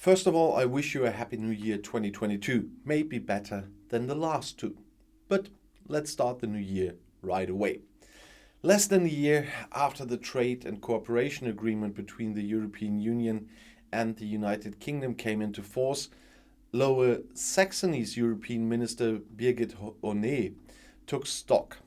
First of all, I wish you a happy new year 2022, maybe better than the last two. But let's start the new year right away. Less than a year after the trade and cooperation agreement between the European Union and the United Kingdom came into force, Lower Saxony's European Minister Birgit Honé took stock.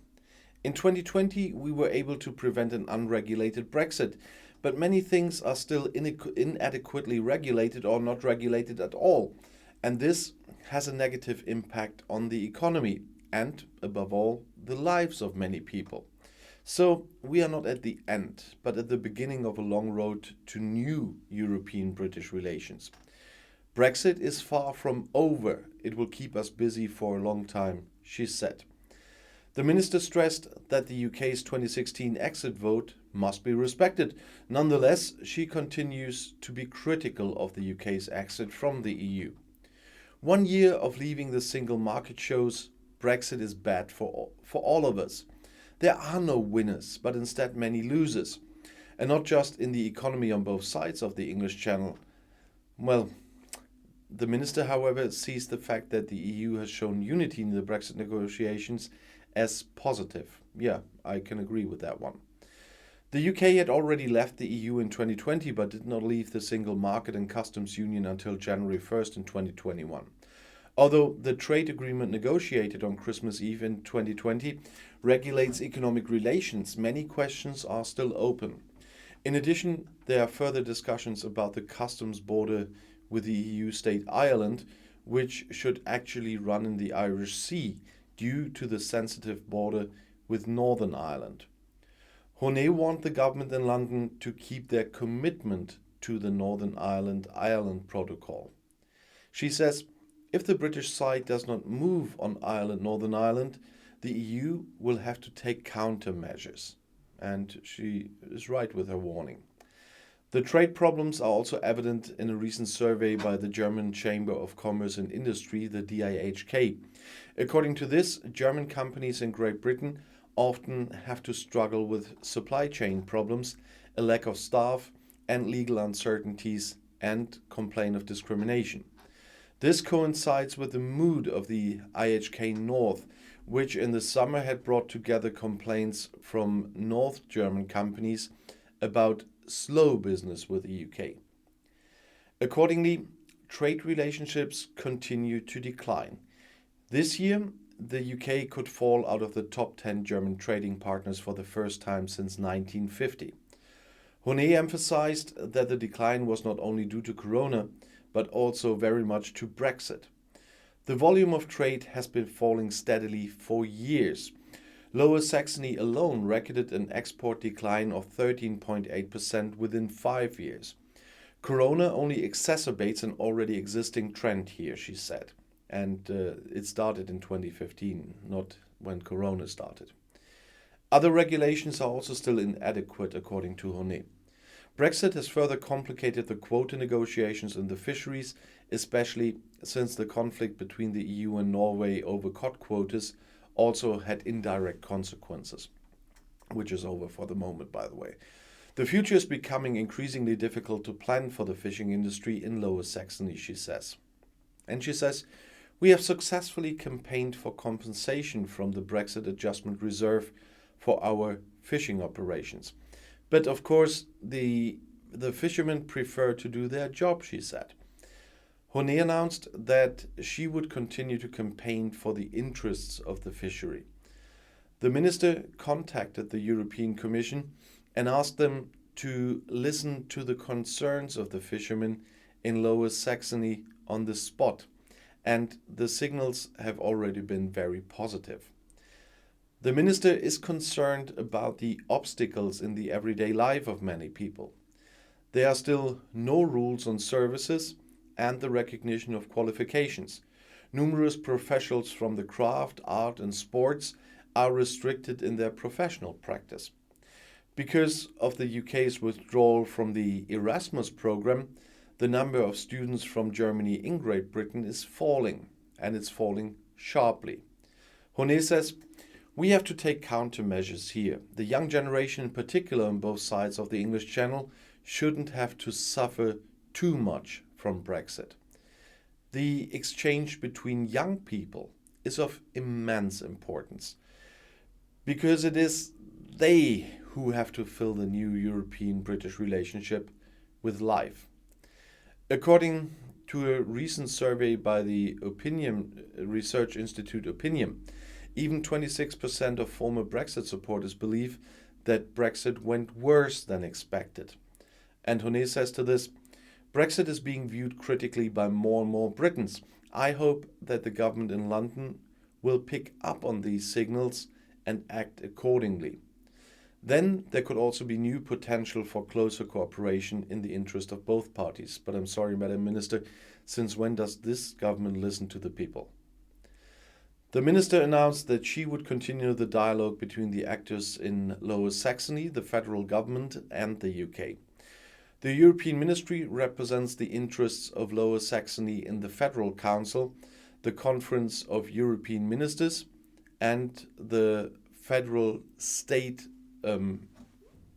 In 2020, we were able to prevent an unregulated Brexit, but many things are still inadequately regulated or not regulated at all. And this has a negative impact on the economy and, above all, the lives of many people. So we are not at the end, but at the beginning of a long road to new European-British relations. Brexit is far from over. It will keep us busy for a long time, she said. The minister stressed that the UK's 2016 exit vote must be respected. Nonetheless, she continues to be critical of the UK's exit from the EU. 1 year of leaving the single market shows Brexit is bad for all of us. There are no winners, but instead many losers. And not just in the economy on both sides of the English Channel. Well, the minister, however, sees the fact that the EU has shown unity in the Brexit negotiations as positive. Yeah, I can agree with that one. The UK had already left the EU in 2020 but did not leave the single market and customs union until January 1st in 2021. Although the trade agreement negotiated on Christmas Eve in 2020 regulates economic relations, many questions are still open. In addition, there are further discussions about the customs border with the EU state Ireland, which should actually run in the Irish Sea due to the sensitive border with Northern Ireland. Honé warned the government in London to keep their commitment to the Northern Ireland Protocol. She says, if the British side does not move on Northern Ireland, the EU will have to take countermeasures. And she is right with her warning. The trade problems are also evident in a recent survey by the German Chamber of Commerce and Industry, the DIHK. According to this, German companies in Great Britain often have to struggle with supply chain problems, a lack of staff, and legal uncertainties, and complain of discrimination. This coincides with the mood of the IHK North, which in the summer had brought together complaints from North German companies about slow business with the UK. Accordingly, trade relationships continue to decline. This year, the UK could fall out of the top 10 German trading partners for the first time since 1950. Honé emphasized that the decline was not only due to Corona, but also very much to Brexit. The volume of trade has been falling steadily for years. Lower Saxony alone recorded an export decline of 13.8% within 5 years. Corona only exacerbates an already existing trend here, she said. And it started in 2015, not when Corona started. Other regulations are also still inadequate, according to Honé. Brexit has further complicated the quota negotiations in the fisheries, especially since the conflict between the EU and Norway over cod quotas also had indirect consequences, which is over for the moment, by the way. The future is becoming increasingly difficult to plan for the fishing industry in Lower Saxony, she says. And she says, we have successfully campaigned for compensation from the Brexit Adjustment Reserve for our fishing operations. But of course, the fishermen prefer to do their job, she said. Honé announced that she would continue to campaign for the interests of the fishery. The minister contacted the European Commission and asked them to listen to the concerns of the fishermen in Lower Saxony on the spot, and the signals have already been very positive. The minister is concerned about the obstacles in the everyday life of many people. There are still no rules on services and the recognition of qualifications. Numerous professionals from the craft, art and sports are restricted in their professional practice. Because of the UK's withdrawal from the Erasmus program, the number of students from Germany in Great Britain is falling, and it's falling sharply. Honé says, we have to take countermeasures here. The young generation in particular on both sides of the English Channel shouldn't have to suffer too much from Brexit. The exchange between young people is of immense importance because it is they who have to fill the new European-British relationship with life. According to a recent survey by the opinion research institute Opinion, even 26% of former Brexit supporters believe that Brexit went worse than expected. And Honé says to this, Brexit is being viewed critically by more and more Britons. I hope that the government in London will pick up on these signals and act accordingly. Then there could also be new potential for closer cooperation in the interest of both parties. But I'm sorry, Madam Minister, since when does this government listen to the people? The minister announced that she would continue the dialogue between the actors in Lower Saxony, the federal government and the UK. The European Ministry represents the interests of Lower Saxony in the Federal Council, the Conference of European Ministers, and the Federal State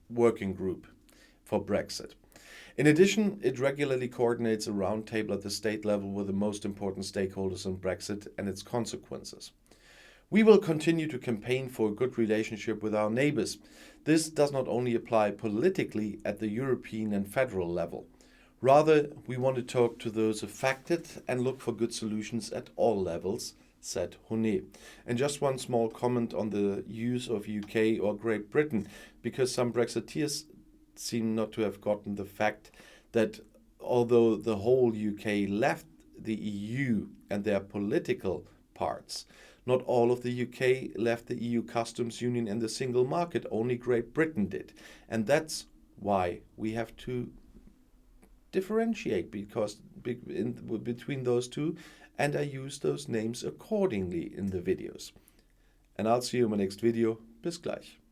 Working Group for Brexit. In addition, it regularly coordinates a roundtable at the state level with the most important stakeholders on Brexit and its consequences. We will continue to campaign for a good relationship with our neighbours. This does not only apply politically at the European and federal level. Rather, we want to talk to those affected and look for good solutions at all levels, said Honé. And just one small comment on the use of UK or Great Britain, because some Brexiteers seem not to have gotten the fact that although the whole UK left the EU and their political parts, not all of the UK left the EU customs union and the single market, only Great Britain did. And that's why we have to differentiate between those two, and I use those names accordingly in the videos. And I'll see you in my next video. Bis gleich.